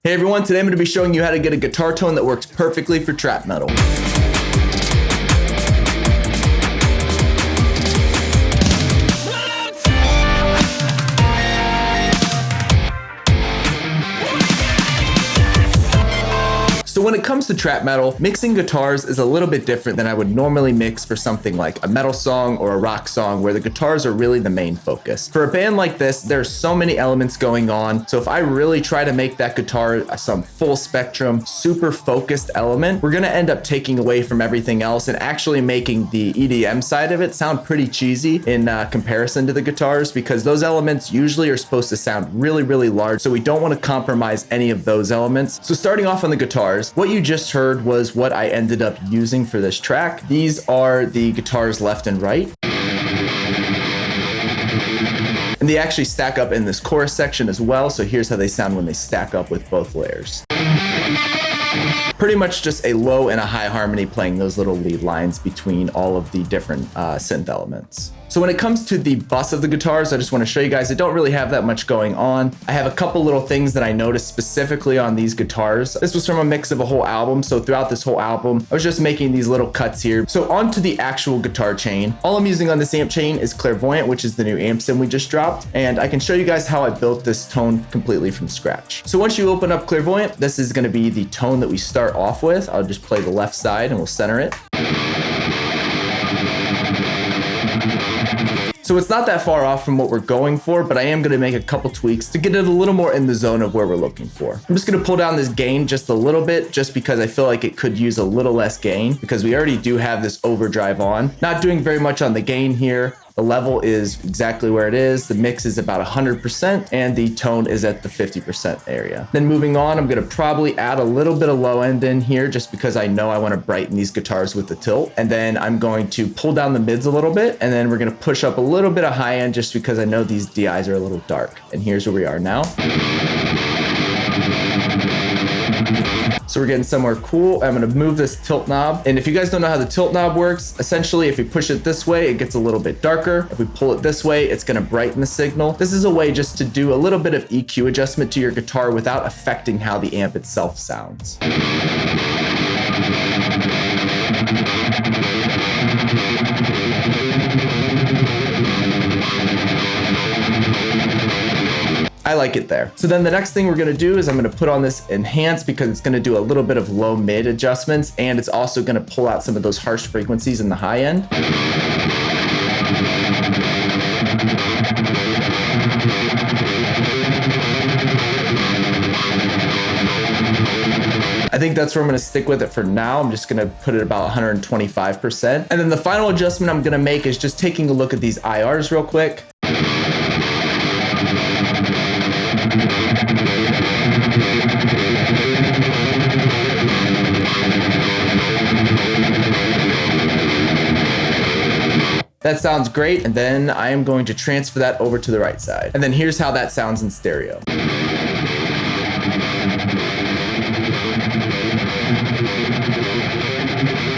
Hey everyone, today I'm going to be showing you how to get a guitar tone that works perfectly for trap metal. So when it comes to trap metal, mixing guitars is a little bit different than I would normally mix for something like a metal song or a rock song where the guitars are really the main focus. For a band like this, there's so many elements going on. So if I really try to make that guitar some full spectrum, super focused element, we're gonna end up taking away from everything else and actually making the EDM side of it sound pretty cheesy in comparison to the guitars, because those elements usually are supposed to sound really, really large. So we don't want to compromise any of those elements. So starting off on the guitars, what you just heard was what I ended up using for this track. These are the guitars left and right. And they actually stack up in this chorus section as well. So here's how they sound when they stack up with both layers. Pretty much just a low and a high harmony playing those little lead lines between all of the different synth elements. So when it comes to the bus of the guitars, I just want to show you guys, I don't really have that much going on. I have a couple little things that I noticed specifically on these guitars. This was from a mix of a whole album. So throughout this whole album, I was just making these little cuts here. So onto the actual guitar chain. All I'm using on this amp chain is Clairvoyant, which is the new amp sim we just dropped. And I can show you guys how I built this tone completely from scratch. So once you open up Clairvoyant, this is going to be the tone that we start off with. I'll just play the left side and we'll center it. So it's not that far off from what we're going for, but I am going to make a couple tweaks to get it a little more in the zone of where we're looking for. I'm just going to pull down this gain just a little bit, just because I feel like it could use a little less gain, because we already do have this overdrive on. Not doing very much on the gain here. The level is exactly where it is. The mix is about 100% and the tone is at the 50% area. Then moving on, I'm gonna probably add a little bit of low end in here just because I know I wanna brighten these guitars with the tilt. And then I'm going to pull down the mids a little bit, and then we're gonna push up a little bit of high end just because I know these DIs are a little dark. And here's where we are now. So we're getting somewhere cool. I'm gonna move this tilt knob. And if you guys don't know how the tilt knob works, essentially if we push it this way, it gets a little bit darker. If we pull it this way, it's gonna brighten the signal. This is a way just to do a little bit of EQ adjustment to your guitar without affecting how the amp itself sounds. I like it there. So then the next thing we're gonna do is I'm gonna put on this enhance, because it's gonna do a little bit of low mid adjustments, and it's also gonna pull out some of those harsh frequencies in the high end. I think that's where I'm gonna stick with it for now. I'm just gonna put it about 125%. And then the final adjustment I'm gonna make is just taking a look at these IRs real quick. That sounds great, and then I am going to transfer that over to the right side. And then here's how that sounds in stereo.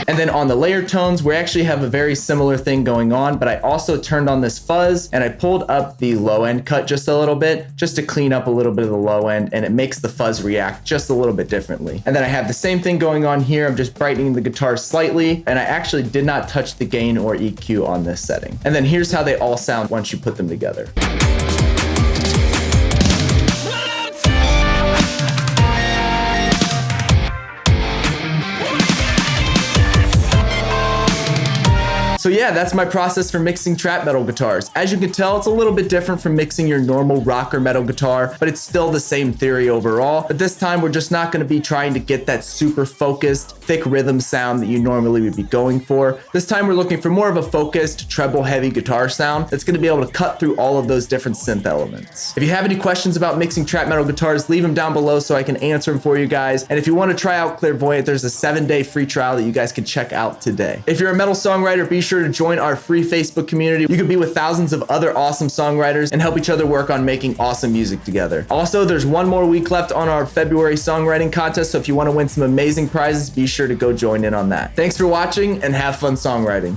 And then on the layer tones, we actually have a very similar thing going on, but I also turned on this fuzz and I pulled up the low end cut just a little bit, just to clean up a little bit of the low end, and it makes the fuzz react just a little bit differently. And then I have the same thing going on here. I'm just brightening the guitar slightly, and I actually did not touch the gain or EQ on this setting. And then here's how they all sound once you put them together. So yeah, that's my process for mixing trap metal guitars. As you can tell, it's a little bit different from mixing your normal rock or metal guitar, but it's still the same theory overall. But this time, we're just not gonna be trying to get that super focused, thick rhythm sound that you normally would be going for. This time, we're looking for more of a focused, treble-heavy guitar sound that's gonna be able to cut through all of those different synth elements. If you have any questions about mixing trap metal guitars, leave them down below so I can answer them for you guys. And if you wanna try out Clairvoyant, there's a 7-day free trial that you guys can check out today. If you're a metal songwriter, be sure to join our free Facebook community. You can be with thousands of other awesome songwriters and help each other work on making awesome music together. Also, there's one more week left on our February songwriting contest, so if you want to win some amazing prizes, be sure to go join in on that. Thanks for watching and have fun songwriting.